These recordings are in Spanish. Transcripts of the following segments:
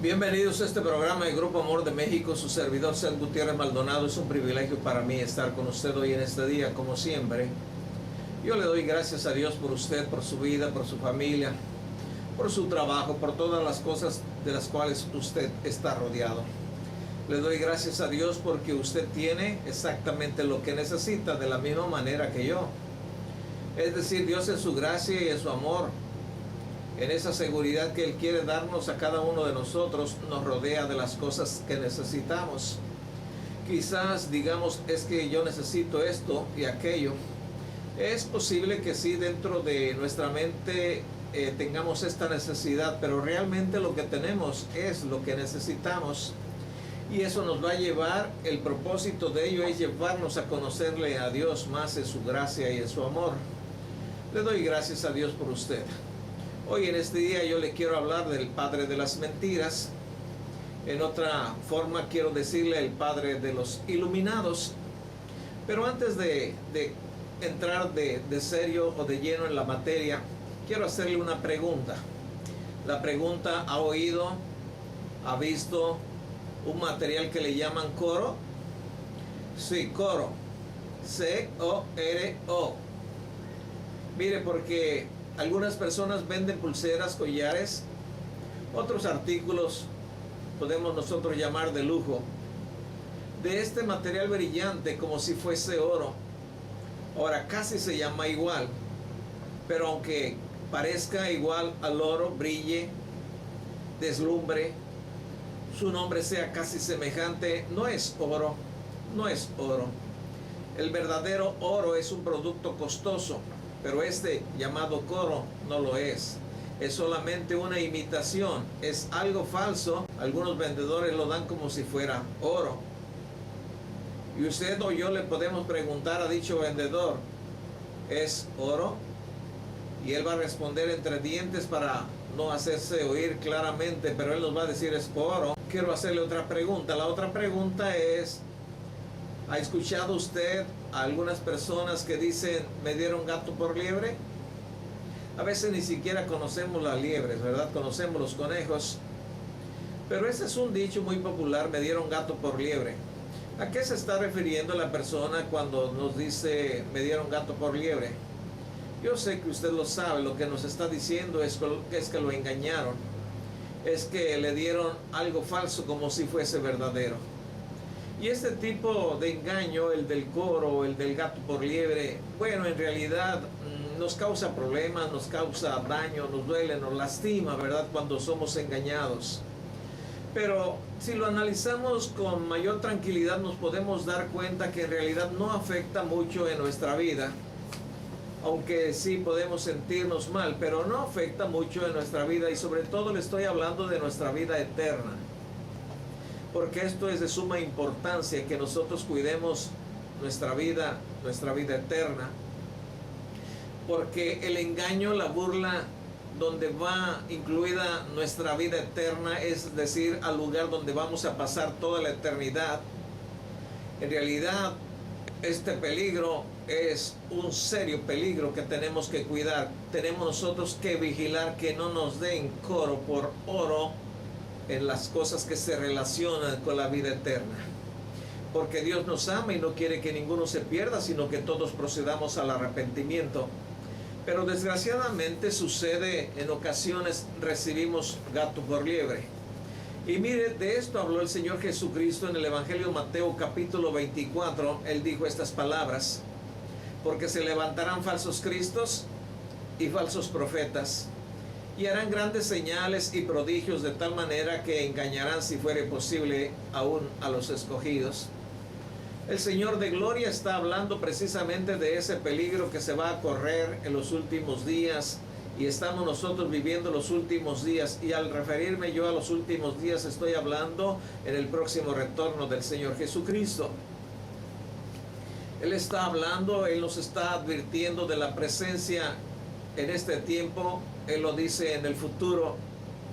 Bienvenidos a este programa de Grupo Amor de México, su servidor Seth Gutiérrez Maldonado. Es un privilegio para mí estar con usted hoy en este día, como siempre. Yo le doy gracias a Dios por usted, por su vida, por su familia, por su trabajo, por todas las cosas de las cuales usted está rodeado. Le doy gracias a Dios porque usted tiene exactamente lo que necesita de la misma manera que yo. Es decir, Dios en su gracia y en su amor, en esa seguridad que Él quiere darnos a cada uno de nosotros, nos rodea de las cosas que necesitamos. Quizás digamos, es que yo necesito esto y aquello. Es posible que sí, dentro de nuestra mente tengamos esta necesidad, pero realmente lo que tenemos es lo que necesitamos. Y eso nos va a llevar, el propósito de ello es llevarnos a conocerle a Dios más en su gracia y en su amor. Le doy gracias a Dios por usted. Hoy en este día yo le quiero hablar del padre de las mentiras. En otra forma quiero decirle el padre de los iluminados. Pero antes de entrar de serio o de lleno en la materia, quiero hacerle una pregunta. La pregunta: ¿ha oído, ha visto un material que le llaman coro? Sí, coro. C-O-R-O. Mire, porque algunas personas venden pulseras, collares, otros artículos podemos nosotros llamar de lujo, de este material brillante como si fuese oro. Ahora casi se llama igual, pero aunque parezca igual al oro, brille, deslumbre, su nombre sea casi semejante, no es oro, no es oro. El verdadero oro es un producto costoso, pero este llamado coro no lo es. Es solamente una imitación, es algo falso. Algunos vendedores lo dan como si fuera oro. Y usted o yo le podemos preguntar a dicho vendedor: ¿es oro? Y él va a responder entre dientes para no hacerse oír claramente, pero él nos va a decir: es oro. Quiero hacerle otra pregunta. La otra pregunta es: ¿ha escuchado usted a algunas personas que dicen me dieron gato por liebre? A veces ni siquiera conocemos las liebres, ¿verdad? Conocemos los conejos. Pero ese es un dicho muy popular: me dieron gato por liebre. ¿A qué se está refiriendo la persona cuando nos dice me dieron gato por liebre? Yo sé que usted lo sabe. Lo que nos está diciendo es que lo engañaron. Es que le dieron algo falso como si fuese verdadero. Y este tipo de engaño, el del coro, el del gato por liebre, bueno, en realidad nos causa problemas, nos causa daño, nos duele, nos lastima, ¿verdad?, cuando somos engañados. Pero si lo analizamos con mayor tranquilidad, nos podemos dar cuenta que en realidad no afecta mucho en nuestra vida. Aunque sí podemos sentirnos mal, pero no afecta mucho en nuestra vida, y sobre todo le estoy hablando de nuestra vida eterna. Porque esto es de suma importancia, que nosotros cuidemos nuestra vida eterna. Porque el engaño, la burla, donde va incluida nuestra vida eterna, es decir, al lugar donde vamos a pasar toda la eternidad. En realidad, este peligro es un serio peligro que tenemos que cuidar. Tenemos nosotros que vigilar que no nos den coro por oro en las cosas que se relacionan con la vida eterna. Porque Dios nos ama y no quiere que ninguno se pierda, sino que todos procedamos al arrepentimiento. Pero desgraciadamente sucede, en ocasiones recibimos gato por liebre. Y mire, de esto habló el Señor Jesucristo en el Evangelio de Mateo capítulo 24. Él dijo estas palabras: porque se levantarán falsos cristos y falsos profetas, y harán grandes señales y prodigios, de tal manera que engañarán, si fuere posible, aún a los escogidos. El Señor de gloria está hablando precisamente de ese peligro que se va a correr en los últimos días, y estamos nosotros viviendo los últimos días. Y al referirme yo a los últimos días, estoy hablando en el próximo retorno del Señor Jesucristo. Él está hablando, Él nos está advirtiendo de la presencia en este tiempo. Él lo dice en el futuro,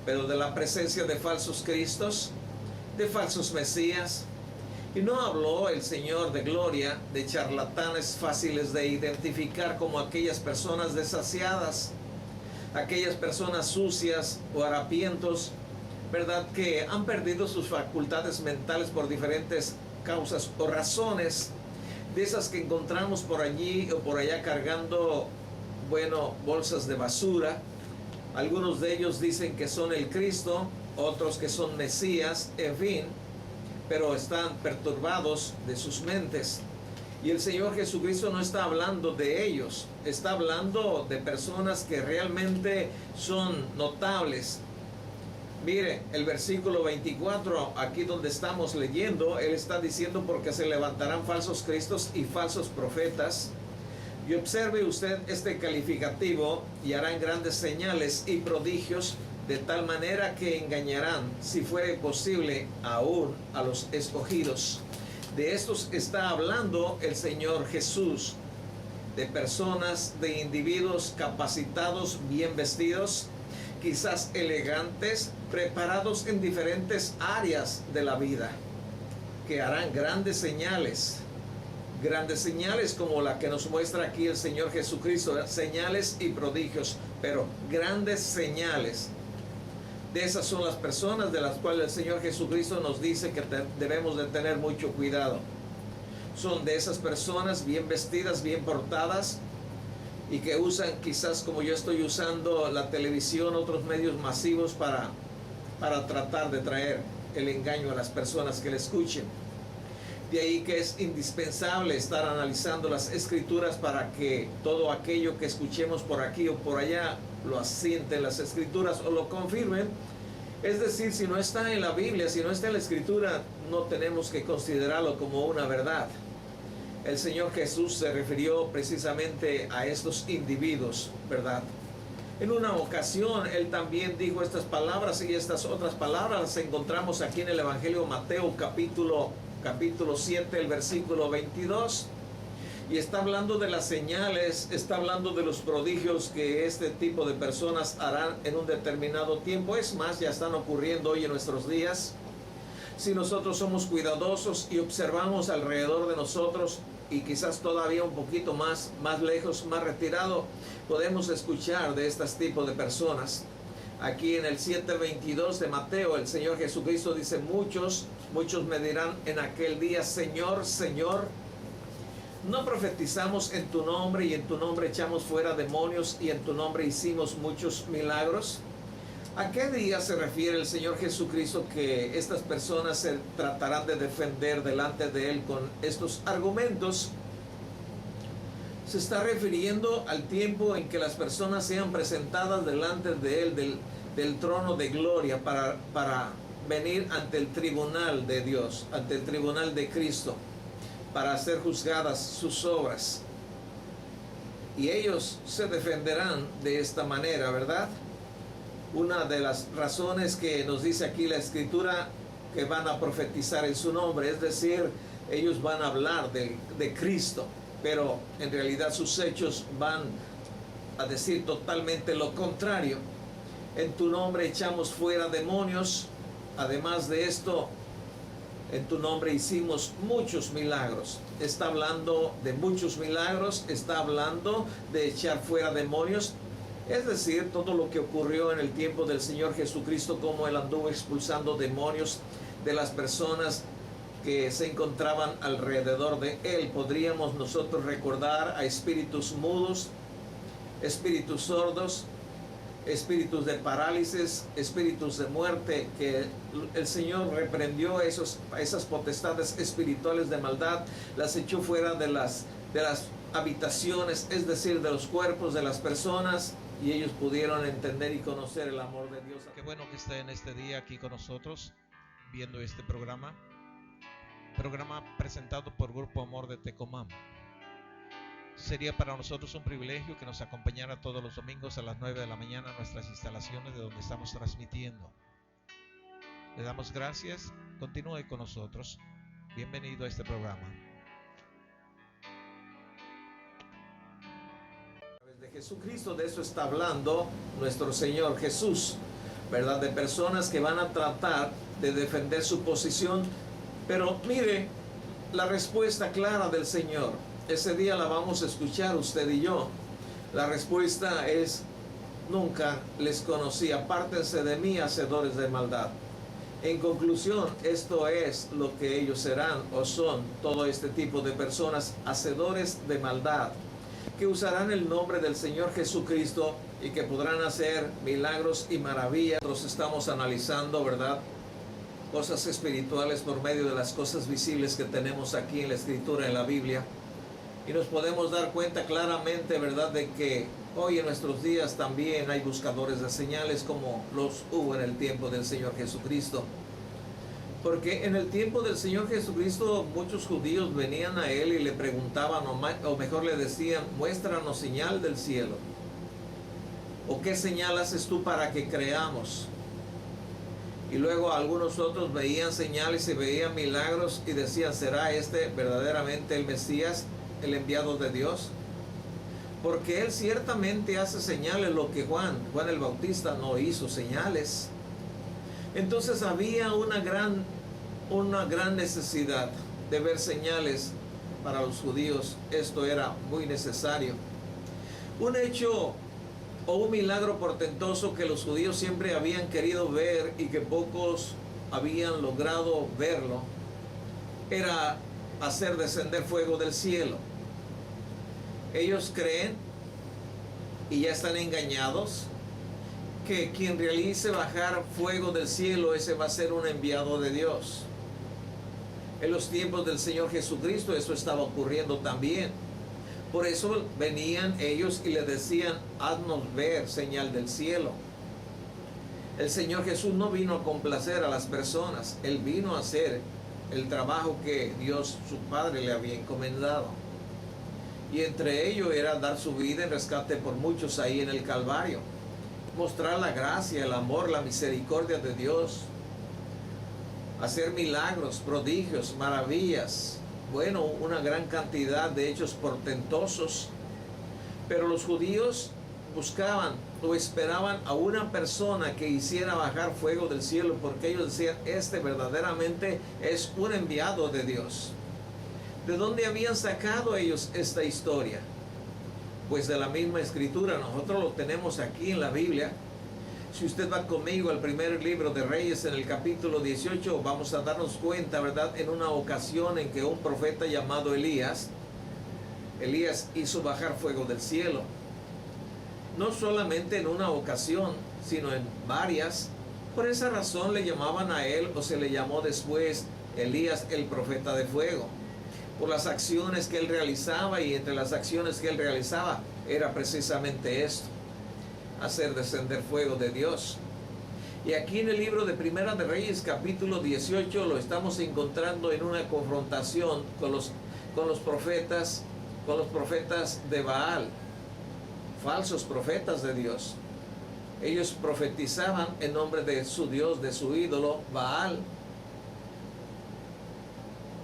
pero de la presencia de falsos cristos, de falsos mesías. Y no habló el Señor de gloria de charlatanes fáciles de identificar, como aquellas personas desasiadas, aquellas personas sucias o harapientos, ¿verdad?, que han perdido sus facultades mentales por diferentes causas o razones, de esas que encontramos por allí o por allá cargando, bueno, bolsas de basura. Algunos de ellos dicen que son el Cristo, otros que son Mesías, en fin, pero están perturbados de sus mentes. Y el Señor Jesucristo no está hablando de ellos, está hablando de personas que realmente son notables. Mire, el versículo 24, aquí donde estamos leyendo, Él está diciendo: porque se levantarán falsos cristos y falsos profetas. Y observe usted este calificativo: y harán grandes señales y prodigios, de tal manera que engañarán, si fuere posible, aún a los escogidos. De estos está hablando el Señor Jesús, de personas, de individuos capacitados, bien vestidos, quizás elegantes, preparados en diferentes áreas de la vida, que harán grandes señales como la que nos muestra aquí el Señor Jesucristo, señales y prodigios, pero grandes señales. De esas son las personas de las cuales el Señor Jesucristo nos dice que debemos de tener mucho cuidado. Son de esas personas bien vestidas, bien portadas, y que usan, quizás como yo estoy usando, la televisión, otros medios masivos para tratar de traer el engaño a las personas que le escuchen. De ahí que es indispensable estar analizando las Escrituras para que todo aquello que escuchemos por aquí o por allá lo asienten las Escrituras o lo confirmen. Es decir, si no está en la Biblia, si no está en la Escritura, no tenemos que considerarlo como una verdad. El Señor Jesús se refirió precisamente a estos individuos, ¿verdad? En una ocasión, Él también dijo estas palabras, y estas otras palabras las encontramos aquí en el Evangelio de Mateo, capítulo 7, el versículo 22. Y está hablando de las señales, está hablando de los prodigios que este tipo de personas harán en un determinado tiempo. Es más, ya están ocurriendo hoy en nuestros días. Si nosotros somos cuidadosos y observamos alrededor de nosotros, y quizás todavía un poquito más lejos, más retirado, podemos escuchar de este tipo de personas. Aquí en el 7:22 de Mateo, el Señor Jesucristo dice: muchos me dirán en aquel día: Señor, Señor, ¿no profetizamos en tu nombre, y en tu nombre echamos fuera demonios, y en tu nombre hicimos muchos milagros? ¿A qué día se refiere el Señor Jesucristo que estas personas se tratarán de defender delante de Él con estos argumentos? Se está refiriendo al tiempo en que las personas sean presentadas delante de Él, del trono de gloria, para venir ante el tribunal de Dios, ante el tribunal de Cristo, para ser juzgadas sus obras. Y ellos se defenderán de esta manera, ¿verdad? Una de las razones que nos dice aquí la Escritura, que van a profetizar en su nombre, es decir, ellos van a hablar de Cristo, pero en realidad sus hechos van a decir totalmente lo contrario. En tu nombre echamos fuera demonios. Además de esto, en tu nombre hicimos muchos milagros. Está hablando de muchos milagros, está hablando de echar fuera demonios. Es decir, todo lo que ocurrió en el tiempo del Señor Jesucristo, como Él anduvo expulsando demonios de las personas que se encontraban alrededor de Él. Podríamos nosotros recordar a espíritus mudos, espíritus sordos, espíritus de parálisis, espíritus de muerte, que el Señor reprendió esas potestades espirituales de maldad, las echó fuera de las habitaciones, es decir, de los cuerpos de las personas, y ellos pudieron entender y conocer el amor de Dios. Qué bueno que esté en este día aquí con nosotros, viendo este programa presentado por Grupo Amor de Tecomán. Sería para nosotros un privilegio que nos acompañara todos los domingos a las 9 de la mañana en nuestras instalaciones de donde estamos transmitiendo. Le damos gracias, continúe con nosotros. Bienvenido a este programa. De Jesucristo, de eso está hablando nuestro Señor Jesús, ¿verdad? De personas que van a tratar de defender su posición. Pero mire la respuesta clara del Señor. Ese día la vamos a escuchar usted y yo. La respuesta es nunca les conocí, apártense de mí, hacedores de maldad. En conclusión, esto es lo que ellos serán o son, todo este tipo de personas, hacedores de maldad, que usarán el nombre del Señor Jesucristo y que podrán hacer milagros y maravillas. Nosotros estamos analizando, ¿verdad?, cosas espirituales por medio de las cosas visibles que tenemos aquí en la Escritura, en la Biblia. Y nos podemos dar cuenta claramente, ¿verdad?, de que hoy en nuestros días también hay buscadores de señales como los hubo en el tiempo del Señor Jesucristo. Porque en el tiempo del Señor Jesucristo muchos judíos venían a Él y le preguntaban, o mejor le decían, muéstranos señal del cielo. ¿O qué señal haces tú para que creamos? Y luego algunos otros veían señales y veían milagros y decían, ¿será este verdaderamente el Mesías, el enviado de Dios? Porque Él ciertamente hace señales, lo que Juan el Bautista no hizo señales. Entonces había una gran necesidad de ver señales para los judíos. Esto era muy necesario. Un hecho o un milagro portentoso que los judíos siempre habían querido ver y que pocos habían logrado verlo, era hacer descender fuego del cielo. Ellos creen, y ya están engañados, que quien realice bajar fuego del cielo, ese va a ser un enviado de Dios. En los tiempos del Señor Jesucristo eso estaba ocurriendo también. Por eso venían ellos y le decían, haznos ver señal del cielo. El Señor Jesús no vino a complacer a las personas, Él vino a hacer el trabajo que Dios, su Padre, le había encomendado. Y entre ellos era dar su vida en rescate por muchos ahí en el Calvario. Mostrar la gracia, el amor, la misericordia de Dios. Hacer milagros, prodigios, maravillas. Bueno, una gran cantidad de hechos portentosos. Pero los judíos buscaban o esperaban a una persona que hiciera bajar fuego del cielo, porque ellos decían, este verdaderamente es un enviado de Dios. ¿De dónde habían sacado ellos esta historia? Pues de la misma Escritura. Nosotros lo tenemos aquí en la Biblia. Si usted va conmigo al primer libro de Reyes, en el capítulo 18, vamos a darnos cuenta, ¿verdad?, en una ocasión en que un profeta llamado Elías hizo bajar fuego del cielo. No solamente en una ocasión, sino en varias. Por esa razón le llamaban a él, o se le llamó después, Elías el profeta de fuego, por las acciones que él realizaba, y entre las acciones que él realizaba era precisamente esto: hacer descender fuego de Dios. Y aquí en el libro de Primera de Reyes, capítulo 18, lo estamos encontrando en una confrontación con los profetas de Baal, falsos profetas de Dios. Ellos profetizaban en nombre de su Dios, de su ídolo, Baal.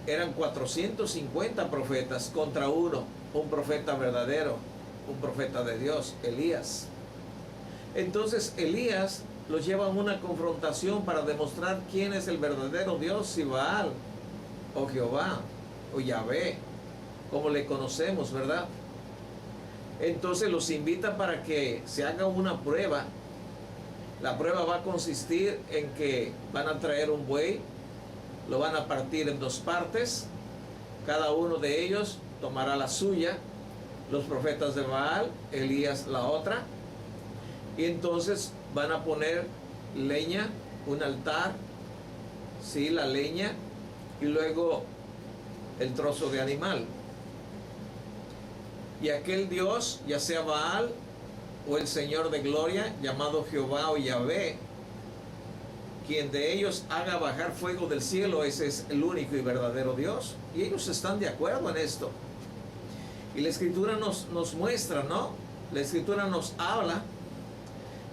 Eran 450 profetas contra uno, un profeta verdadero, un profeta de Dios, Elías. Entonces Elías los lleva a una confrontación para demostrar quién es el verdadero Dios, si Baal o Jehová o Yahvé, como le conocemos, ¿verdad? Entonces los invita para que se haga una prueba. La prueba va a consistir en que van a traer un buey, lo van a partir en dos partes, cada uno de ellos tomará la suya, los profetas de Baal, Elías la otra, y entonces van a poner leña, un altar, sí, la leña, y luego el trozo de animal. Y aquel Dios, ya sea Baal o el Señor de gloria, llamado Jehová o Yahvé, quien de ellos haga bajar fuego del cielo, ese es el único y verdadero Dios. Y ellos están de acuerdo en esto. Y la Escritura nos muestra, ¿no? La Escritura nos habla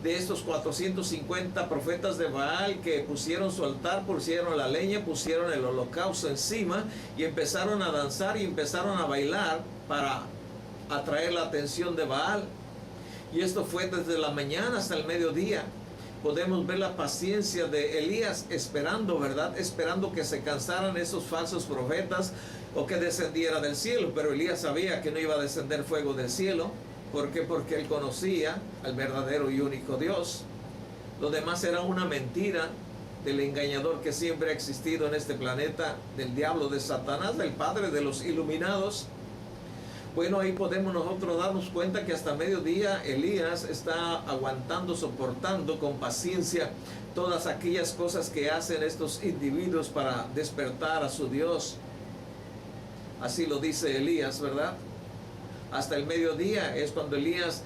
de estos 450 profetas de Baal que pusieron su altar, pusieron la leña, pusieron el holocausto encima y empezaron a danzar y empezaron a bailar para atraer la atención de Baal. Y esto fue desde la mañana hasta el mediodía. Podemos ver la paciencia de Elías esperando, ¿verdad? Esperando que se cansaran esos falsos profetas o que descendiera del cielo. Pero Elías sabía que no iba a descender fuego del cielo. ¿Por qué? Porque él conocía al verdadero y único Dios. Lo demás era una mentira del engañador que siempre ha existido en este planeta, del diablo, de Satanás, del padre de los iluminados. Bueno, ahí podemos nosotros darnos cuenta que hasta mediodía Elías está aguantando, soportando con paciencia todas aquellas cosas que hacen estos individuos para despertar a su Dios. Así lo dice Elías, ¿verdad? Hasta el mediodía es cuando Elías,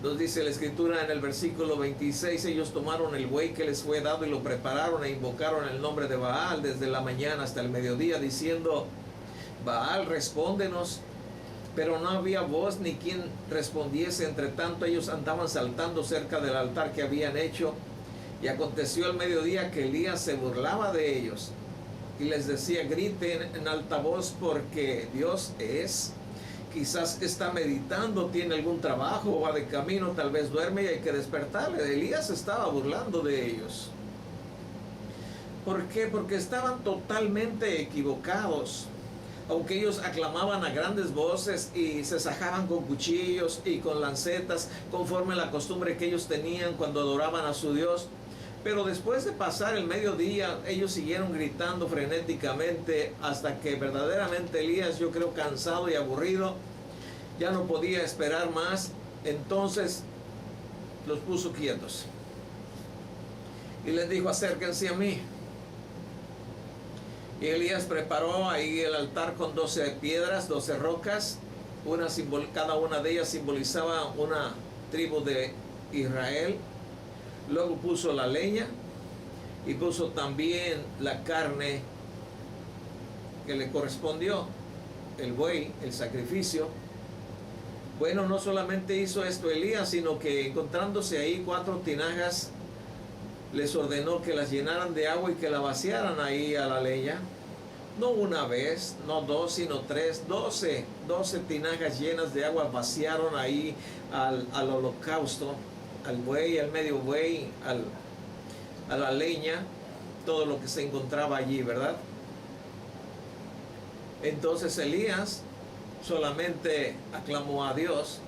nos dice la escritura en el versículo 26, ellos tomaron el buey que les fue dado y lo prepararon e invocaron el nombre de Baal desde la mañana hasta el mediodía, diciendo: Baal, respóndenos. Pero no había voz ni quien respondiese. Entre tanto ellos andaban saltando cerca del altar que habían hecho. Y aconteció al mediodía que Elías se burlaba de ellos y les decía: griten en alta voz, porque Dios es. Quizás está meditando, tiene algún trabajo, va de camino, tal vez duerme y hay que despertarle. Elías estaba burlando de ellos. ¿Por qué? Porque estaban totalmente equivocados. Aunque ellos aclamaban a grandes voces y se sajaban con cuchillos y con lancetas, conforme a la costumbre que ellos tenían cuando adoraban a su Dios. Pero después de pasar el mediodía, ellos siguieron gritando frenéticamente hasta que verdaderamente Elías, yo creo cansado y aburrido, ya no podía esperar más. Entonces los puso quietos y les dijo: acérquense a mí. Y Elías preparó ahí el altar con 12 piedras, 12 rocas, cada una de ellas simbolizaba una tribu de Israel. Luego puso la leña y puso también la carne que le correspondió, el buey, el sacrificio. Bueno, no solamente hizo esto Elías, sino que encontrándose ahí 4 tinajas, les ordenó que las llenaran de agua y que la vaciaran ahí a la leña. No una vez, no 2, sino 3, 12 tinajas llenas de agua vaciaron ahí al holocausto, al buey, al medio buey, a la leña, todo lo que se encontraba allí, ¿verdad? Entonces Elías solamente aclamó a Dios.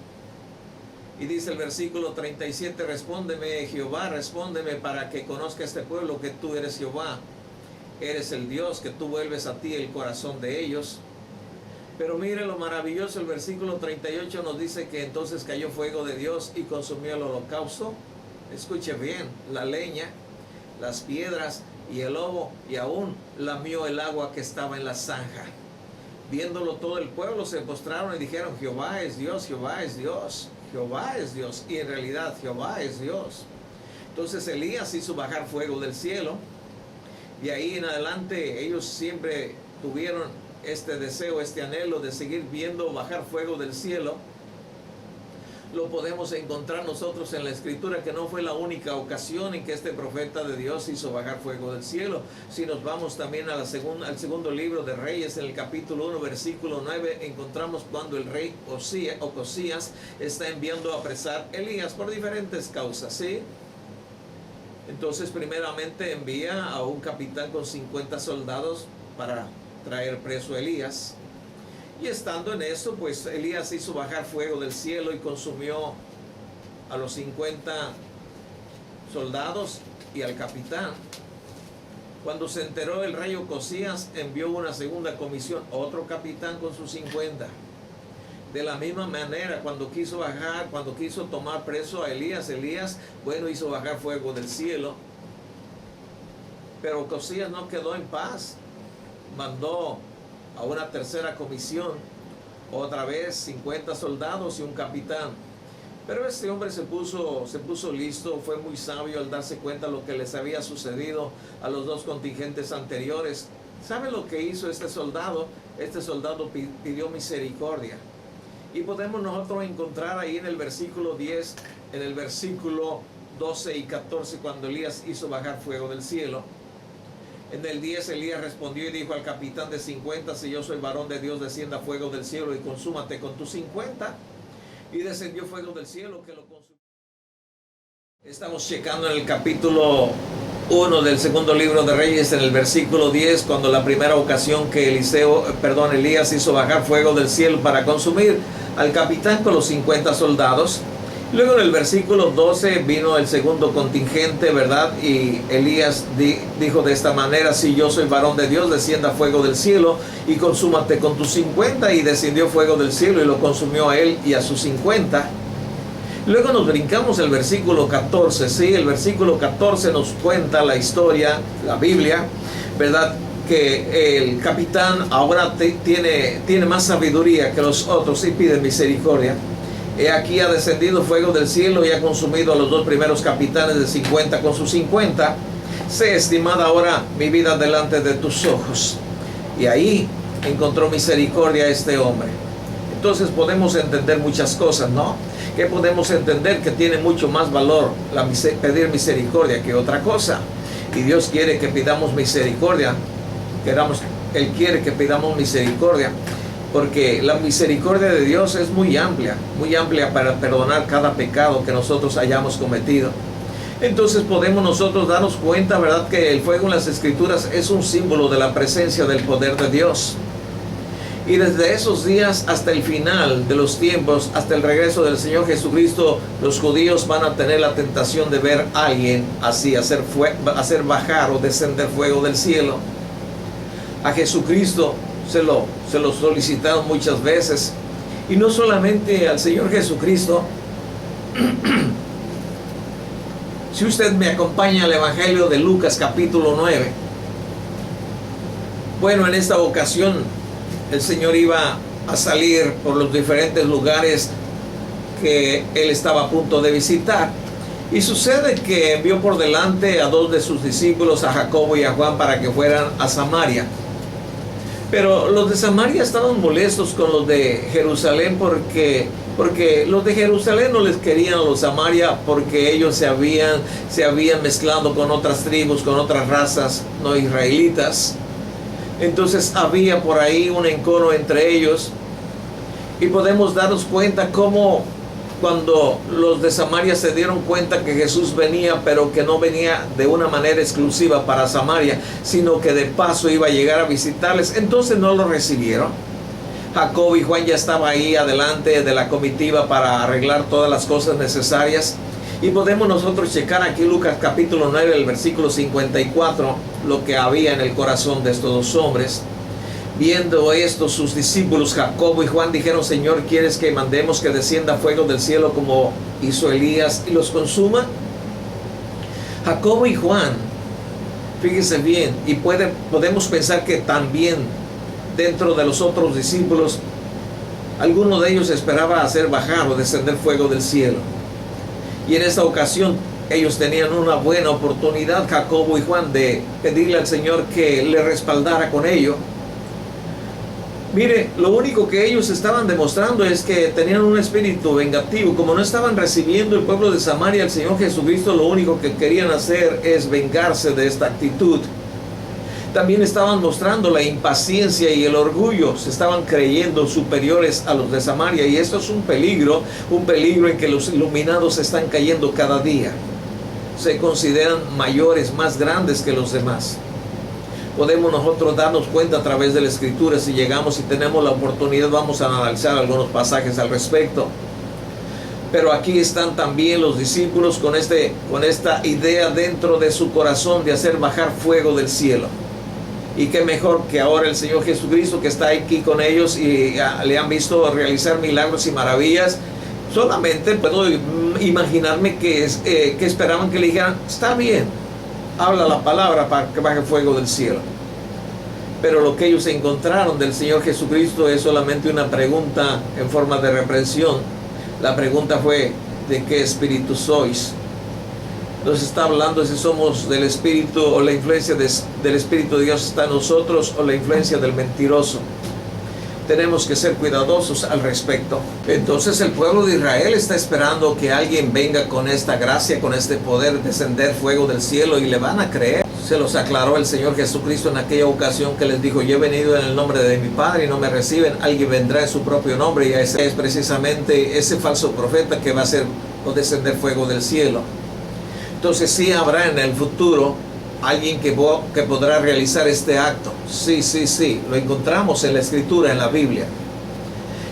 Y dice el versículo 37, respóndeme Jehová, respóndeme para que conozca este pueblo que tú eres Jehová, eres el Dios, que tú vuelves a ti el corazón de ellos. Pero mire lo maravilloso, el versículo 38 nos dice que entonces cayó fuego de Dios y consumió el holocausto. Escuche bien, la leña, las piedras y el lobo, y aún lamió el agua que estaba en la zanja. Viéndolo todo el pueblo se postraron y dijeron: Jehová es Dios, Jehová es Dios. Jehová es Dios, y en realidad Jehová es Dios. Entonces Elías hizo bajar fuego del cielo, y ahí en adelante ellos siempre tuvieron este deseo, este anhelo de seguir viendo bajar fuego del cielo. Lo podemos encontrar nosotros en la escritura, que no fue la única ocasión en que este profeta de Dios hizo bajar fuego del cielo. Si nos vamos también al segundo libro de Reyes, en el capítulo 1, versículo 9, encontramos cuando el rey Ocosías está enviando a apresar a Elías por diferentes causas, ¿sí? Entonces primeramente envía a un capitán con 50 soldados para traer preso a Elías. Y estando en eso, pues Elías hizo bajar fuego del cielo y consumió a los 50 soldados y al capitán. Cuando se enteró el rey Ocosías, envió una segunda comisión, otro capitán con sus 50. De la misma manera, cuando quiso tomar preso a Elías, bueno, hizo bajar fuego del cielo. Pero Ocosías no quedó en paz. Mandó a una tercera comisión, otra vez 50 soldados y un capitán. Pero este hombre se puso listo, fue muy sabio al darse cuenta de lo que les había sucedido a los 2 contingentes anteriores. ¿Sabe lo que hizo este soldado? Este soldado pidió misericordia. Y podemos nosotros encontrar ahí en el versículo 10, en el versículo 12 y 14, cuando Elías hizo bajar fuego del cielo. En el 10 Elías respondió y dijo al capitán de 50: si yo soy varón de Dios, descienda fuego del cielo y consúmate con tus 50. Y descendió fuego del cielo que lo consumió. Estamos checando en el capítulo 1 del segundo libro de Reyes, en el versículo 10, cuando la primera ocasión que Elías hizo bajar fuego del cielo para consumir al capitán con los 50 soldados. Luego en el versículo 12 vino el segundo contingente, ¿verdad? Y Elías dijo de esta manera: si yo soy varón de Dios, descienda fuego del cielo y consúmate con tus 50. Y descendió fuego del cielo y lo consumió a él y a sus 50. Luego nos brincamos el versículo 14, ¿sí? El versículo 14 nos cuenta la historia, la Biblia, ¿verdad? Que el capitán ahora tiene más sabiduría que los otros y pide misericordia. He aquí ha descendido fuego del cielo y ha consumido a los dos primeros capitanes de 50 con sus 50. Sé estimada ahora mi vida delante de tus ojos. Y ahí encontró misericordia a este hombre. Entonces podemos entender muchas cosas, ¿no? Que podemos entender que tiene mucho más valor pedir misericordia que otra cosa. Y Dios quiere que pidamos misericordia. Él quiere que pidamos misericordia. Porque la misericordia de Dios es muy amplia para perdonar cada pecado que nosotros hayamos cometido. Entonces podemos nosotros darnos cuenta, ¿verdad?, que el fuego en las Escrituras es un símbolo de la presencia del poder de Dios. Y desde esos días hasta el final de los tiempos, hasta el regreso del Señor Jesucristo, los judíos van a tener la tentación de ver a alguien así, hacer bajar o descender fuego del cielo. A Jesucristo se lo solicitaron muchas veces, y no solamente al Señor Jesucristo. Si usted me acompaña al Evangelio de Lucas capítulo 9, bueno, en esta ocasión el Señor iba a salir por los diferentes lugares que Él estaba a punto de visitar, y sucede que envió por delante a dos de sus discípulos, a Jacobo y a Juan, para que fueran a Samaria. Pero los de Samaria estaban molestos con los de Jerusalén porque los de Jerusalén no les querían a los de Samaria, porque ellos se habían mezclado con otras tribus, con otras razas no israelitas. Entonces había por ahí un encono entre ellos, y podemos darnos cuenta cómo cuando los de Samaria se dieron cuenta que Jesús venía, pero que no venía de una manera exclusiva para Samaria, sino que de paso iba a llegar a visitarles, entonces no lo recibieron. Jacobo y Juan ya estaban ahí adelante de la comitiva para arreglar todas las cosas necesarias. Y podemos nosotros checar aquí Lucas capítulo 9, el versículo 54, lo que había en el corazón de estos dos hombres. Viendo esto, sus discípulos Jacobo y Juan dijeron: Señor, ¿quieres que mandemos que descienda fuego del cielo como hizo Elías y los consuma? Jacobo y Juan, fíjense bien, y podemos pensar que también dentro de los otros discípulos, alguno de ellos esperaba hacer bajar o descender fuego del cielo. Y en esta ocasión ellos tenían una buena oportunidad, Jacobo y Juan, de pedirle al Señor que le respaldara con ello. Mire, lo único que ellos estaban demostrando es que tenían un espíritu vengativo. Como no estaban recibiendo el pueblo de Samaria al Señor Jesucristo, lo único que querían hacer es vengarse de esta actitud. También estaban mostrando la impaciencia y el orgullo. Se estaban creyendo superiores a los de Samaria, y esto es un peligro en que los iluminados están cayendo cada día. Se consideran mayores, más grandes que los demás. Podemos nosotros darnos cuenta a través de la Escritura. Si llegamos y tenemos la oportunidad, vamos a analizar algunos pasajes al respecto. Pero aquí están también los discípulos con esta idea dentro de su corazón de hacer bajar fuego del cielo. Y qué mejor que ahora el Señor Jesucristo, que está aquí con ellos y le han visto realizar milagros y maravillas. Solamente puedo imaginarme que esperaban que le dijeran: está bien, habla la palabra para que baje fuego del cielo. Pero lo que ellos encontraron del Señor Jesucristo es solamente una pregunta en forma de reprensión. La pregunta fue: ¿de qué espíritu sois? Nos está hablando si somos del espíritu, o la influencia del Espíritu de Dios está en nosotros, o la influencia del mentiroso. Tenemos que ser cuidadosos al respecto. Entonces el pueblo de Israel está esperando que alguien venga con esta gracia, con este poder, descender fuego del cielo, y le van a creer. Se los aclaró el Señor Jesucristo en aquella ocasión, que les dijo: yo he venido en el nombre de mi Padre y no me reciben. Alguien vendrá en su propio nombre, y ese es precisamente ese falso profeta que va a hacer o descender fuego del cielo. Entonces sí habrá en el futuro alguien que podrá realizar este acto. Sí, lo encontramos en la Escritura, en la Biblia.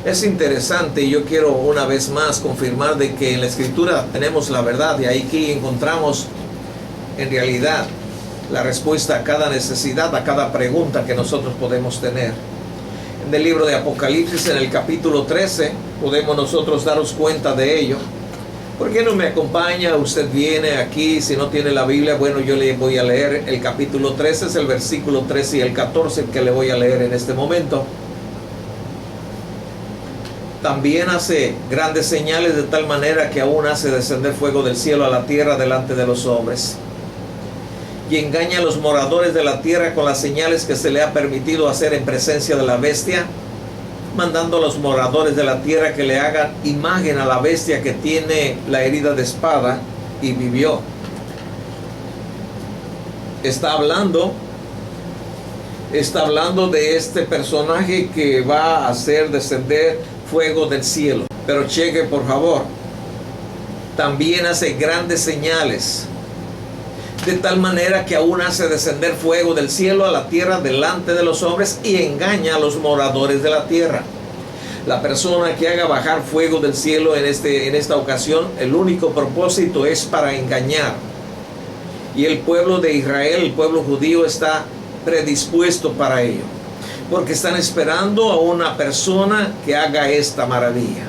Es interesante, y yo quiero una vez más confirmar de que en la Escritura tenemos la verdad, y ahí que encontramos en realidad la respuesta a cada necesidad, a cada pregunta que nosotros podemos tener. En el libro de Apocalipsis, en el capítulo 13, podemos nosotros darnos cuenta de ello. ¿Por qué no me acompaña? Usted viene aquí, si no tiene la Biblia, bueno, yo le voy a leer el capítulo 13, es el versículo 13 y el 14 que le voy a leer en este momento. También hace grandes señales de tal manera que aún hace descender fuego del cielo a la tierra delante de los hombres. Y engaña a los moradores de la tierra con las señales que se le ha permitido hacer en presencia de la bestia, mandando a los moradores de la tierra que le hagan imagen a la bestia que tiene la herida de espada y vivió. Está hablando de este personaje que va a hacer descender fuego del cielo. Pero cheque por favor, también hace grandes señales, de tal manera que aún hace descender fuego del cielo a la tierra delante de los hombres y engaña a los moradores de la tierra. La persona que haga bajar fuego del cielo en esta ocasión, el único propósito es para engañar. Y el pueblo de Israel, el pueblo judío, está predispuesto para ello, porque están esperando a una persona que haga esta maravilla.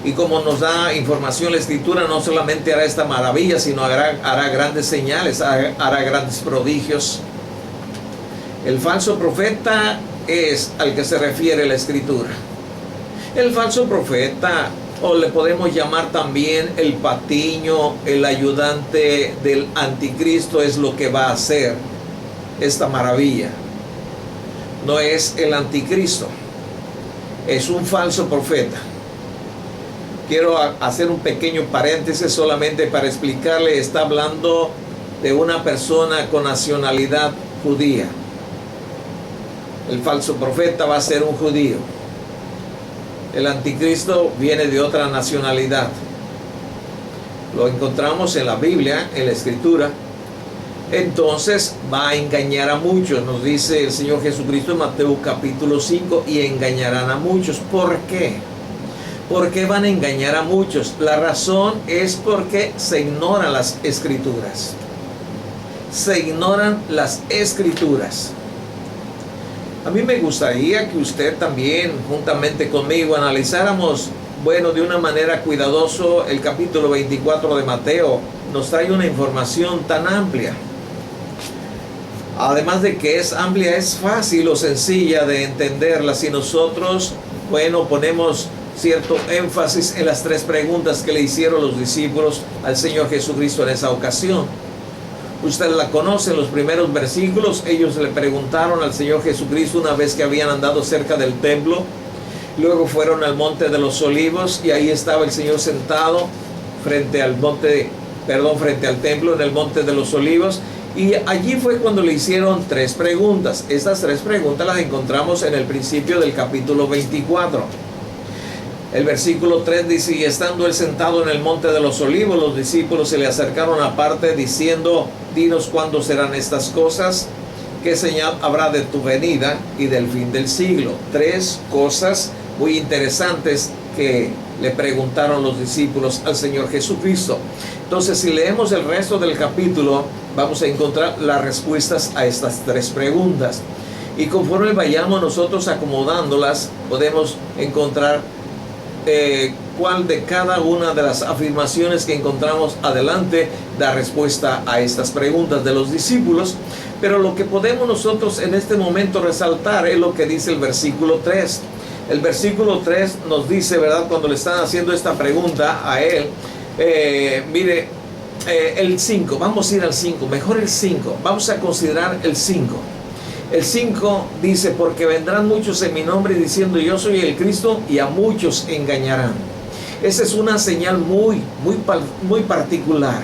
Y como nos da información la Escritura, no solamente hará esta maravilla, sino hará grandes señales, hará grandes prodigios. El falso profeta es al que se refiere la Escritura. El falso profeta, o le podemos llamar también el patiño, el ayudante del anticristo, es lo que va a hacer esta maravilla. No es el anticristo, es un falso profeta. Quiero hacer un pequeño paréntesis solamente para explicarle. Está hablando de una persona con nacionalidad judía. El falso profeta va a ser un judío. El anticristo viene de otra nacionalidad. Lo encontramos en la Biblia, en la Escritura. Entonces va a engañar a muchos. Nos dice el Señor Jesucristo en Mateo capítulo 5, y engañarán a muchos. ¿Por qué? ¿Por qué van a engañar a muchos? La razón es porque se ignoran las Escrituras. Se ignoran las Escrituras. A mí me gustaría que usted también, juntamente conmigo, analizáramos, de una manera cuidadosa, el capítulo 24 de Mateo. Nos trae una información tan amplia. Además de que es amplia, es fácil o sencilla de entenderla si nosotros, ponemos cierto énfasis en las tres preguntas que le hicieron los discípulos al Señor Jesucristo en esa ocasión. Usted la conoce, en los primeros versículos ellos le preguntaron al Señor Jesucristo una vez que habían andado cerca del templo. Luego fueron al monte de los olivos y ahí estaba el Señor sentado frente al templo, en el monte de los olivos. Y allí fue cuando le hicieron tres preguntas. Estas tres preguntas las encontramos en el principio del capítulo 24. El versículo 3 dice: y estando él sentado en el monte de los olivos, los discípulos se le acercaron aparte diciendo: dinos cuándo serán estas cosas, qué señal habrá de tu venida y del fin del siglo. Tres cosas muy interesantes que le preguntaron los discípulos al Señor Jesucristo. Entonces, si leemos el resto del capítulo, vamos a encontrar las respuestas a estas tres preguntas. Y conforme vayamos nosotros acomodándolas, podemos encontrar cuál de cada una de las afirmaciones que encontramos adelante da respuesta a estas preguntas de los discípulos. Pero lo que podemos nosotros en este momento resaltar es lo que dice el versículo 3. El versículo 3 nos dice, ¿verdad?, cuando le están haciendo esta pregunta a él, el 5, vamos a ir al 5, mejor el 5, vamos a considerar el 5. El 5 dice: porque vendrán muchos en mi nombre diciendo yo soy el Cristo, y a muchos engañarán. Esa es una señal muy particular.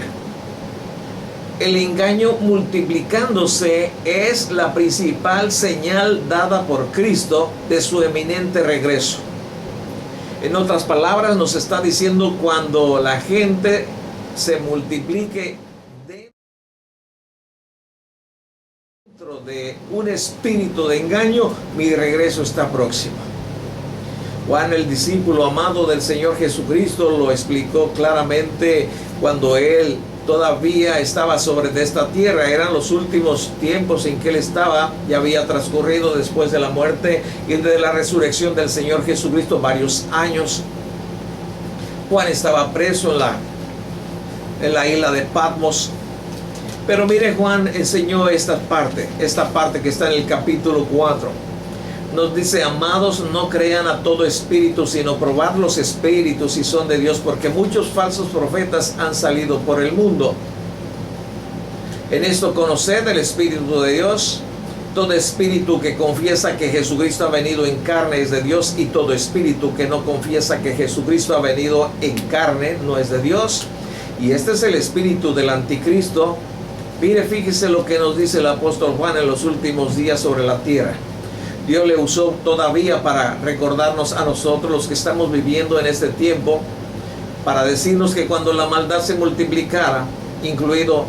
El engaño multiplicándose es la principal señal dada por Cristo de su eminente regreso. En otras palabras, nos está diciendo: cuando la gente se multiplique dentro de un espíritu de engaño, mi regreso está próximo. Juan, el discípulo amado del Señor Jesucristo, lo explicó claramente cuando él todavía estaba sobre esta tierra. Eran los últimos tiempos en que él estaba. Ya había transcurrido después de la muerte y de la resurrección del Señor Jesucristo varios años. Juan estaba preso en la isla de Patmos. Pero mire, Juan enseñó esta parte que está en el capítulo 4. Nos dice: amados, no crean a todo espíritu, sino probad los espíritus si son de Dios, porque muchos falsos profetas han salido por el mundo. En esto conoced el Espíritu de Dios. Todo espíritu que confiesa que Jesucristo ha venido en carne es de Dios, y todo espíritu que no confiesa que Jesucristo ha venido en carne no es de Dios. Y este es el espíritu del anticristo. Mire, fíjese lo que nos dice el apóstol Juan en los últimos días sobre la tierra. Dios le usó todavía para recordarnos a nosotros, los que estamos viviendo en este tiempo, para decirnos que cuando la maldad se multiplicara, incluido,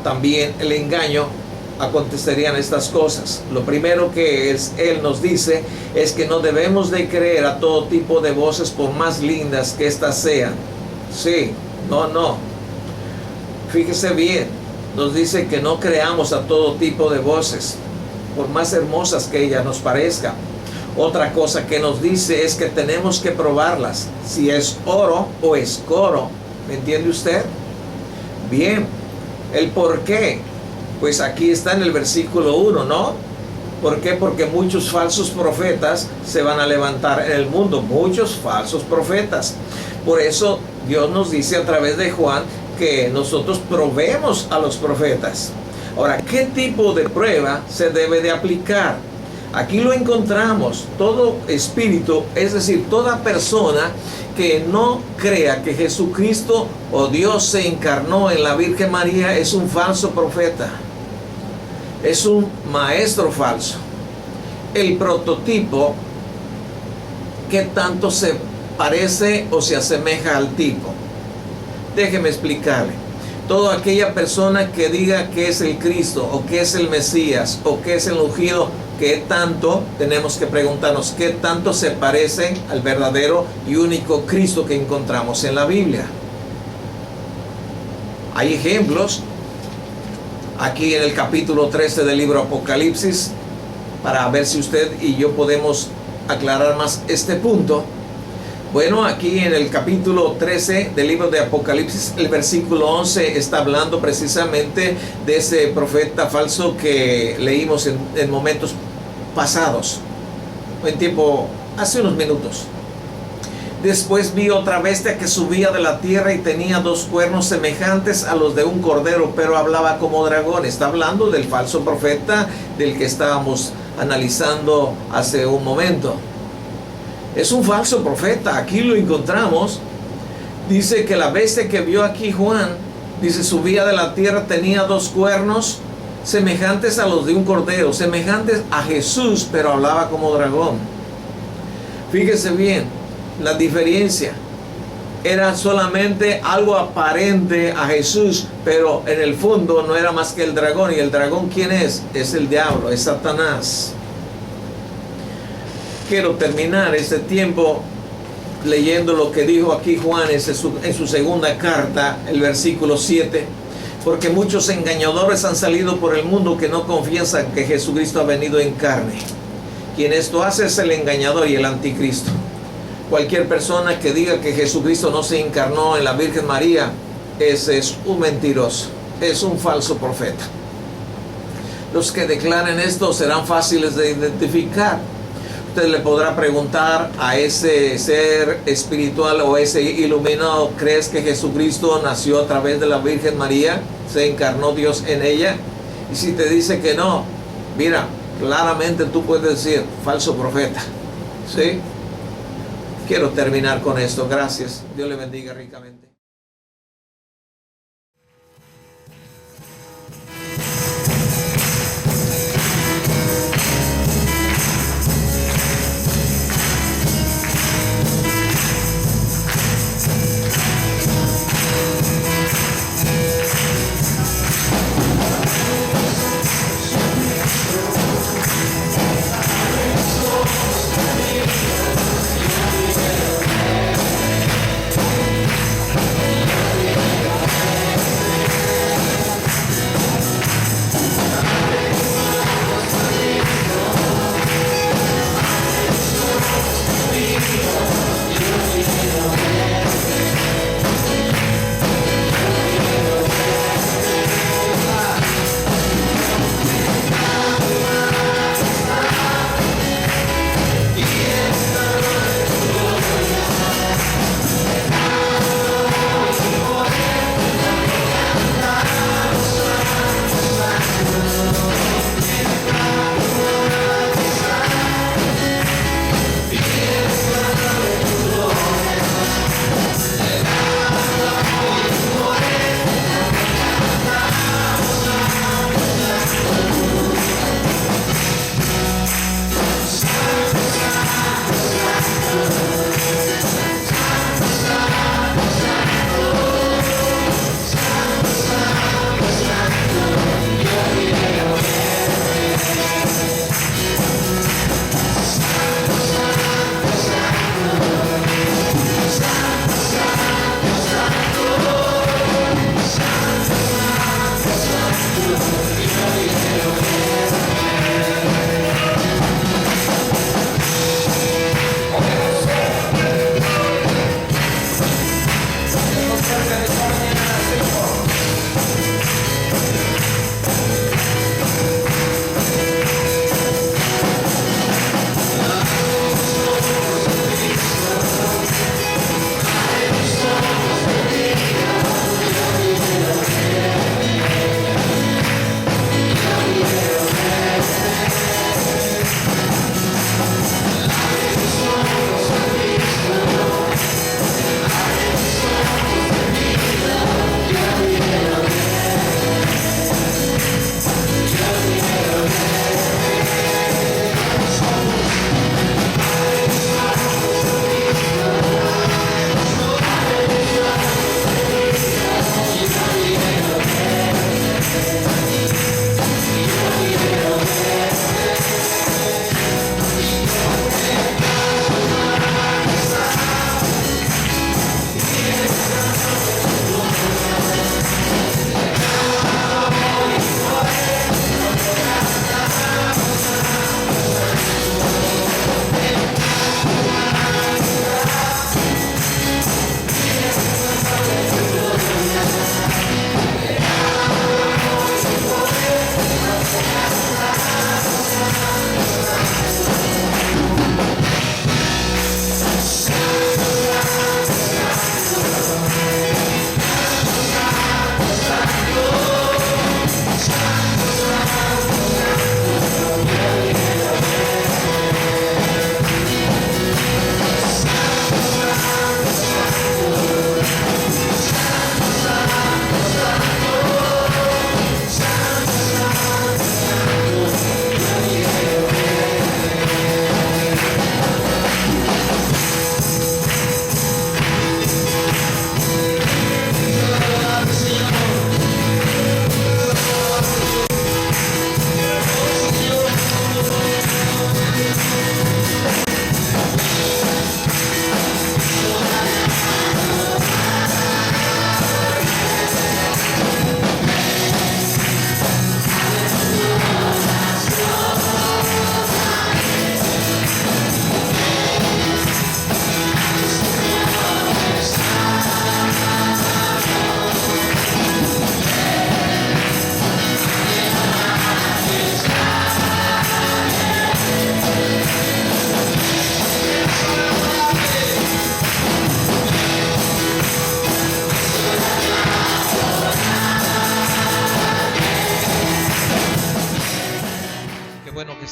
también el engaño, acontecerían estas cosas. Lo primero que Él nos dice es que no debemos de creer a todo tipo de voces, por más lindas que éstas sean. Sí, no. Fíjese bien, nos dice que no creamos a todo tipo de voces, por más hermosas que ellas nos parezcan. Otra cosa que nos dice es que tenemos que probarlas, si es oro o es coro. ¿Me entiende usted? Bien, el por qué, pues aquí está en el versículo 1, ¿no? ¿Por qué? Porque muchos falsos profetas se van a levantar en el mundo, muchos falsos profetas. Por eso Dios nos dice a través de Juan que nosotros probemos a los profetas. Ahora, ¿qué tipo de prueba se debe de aplicar? Aquí lo encontramos. Todo espíritu, es decir, toda persona que no crea que Jesucristo o Dios se encarnó en la Virgen María es un falso profeta. Es un maestro falso. El prototipo que tanto se parece o se asemeja al tipo. Déjeme explicarle. Toda aquella persona que diga que es el Cristo, o que es el Mesías, o que es el ungido, ¿qué tanto? Tenemos que preguntarnos, ¿qué tanto se parece al verdadero y único Cristo que encontramos en la Biblia? Hay ejemplos aquí en el capítulo 13 del libro Apocalipsis, para ver si usted y yo podemos aclarar más este punto. Bueno, aquí en el capítulo 13 del libro de Apocalipsis, el versículo 11 está hablando precisamente de ese profeta falso que leímos en momentos pasados, hace unos minutos. Después vi otra bestia que subía de la tierra y tenía 2 cuernos semejantes a los de un cordero, pero hablaba como dragón. Está hablando del falso profeta del que estábamos analizando hace un momento. Es un falso profeta, aquí lo encontramos. Dice que la bestia que vio aquí Juan, dice, subía de la tierra, tenía 2 cuernos semejantes a los de un cordero, semejantes a Jesús, pero hablaba como dragón. Fíjese bien, la diferencia. Era solamente algo aparente a Jesús, pero en el fondo no era más que el dragón. ¿Y el dragón quién es? Es el diablo, es Satanás. Quiero terminar este tiempo leyendo lo que dijo aquí Juan en su segunda carta, el versículo 7. Porque muchos engañadores han salido por el mundo que no confiesan que Jesucristo ha venido en carne. Quien esto hace es el engañador y el anticristo. Cualquier persona que diga que Jesucristo no se encarnó en la Virgen María, ese es un mentiroso, es un falso profeta. Los que declaren esto serán fáciles de identificar. Usted le podrá preguntar a ese ser espiritual o ese iluminado: ¿crees que Jesucristo nació a través de la Virgen María? ¿Se encarnó Dios en ella? Y si te dice que no, mira, claramente tú puedes decir: falso profeta. ¿Sí? Quiero terminar con esto. Gracias. Dios le bendiga ricamente.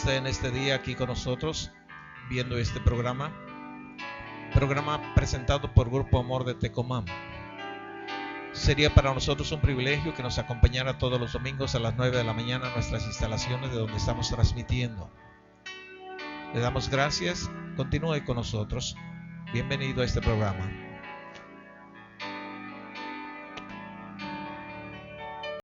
esté en este día aquí con nosotros viendo este programa presentado por Grupo Amor de Tecomam. Sería para nosotros un privilegio que nos acompañara todos los domingos a las 9 de la mañana en nuestras instalaciones de donde estamos transmitiendo. Le damos gracias, continúe con nosotros. Bienvenido a este programa.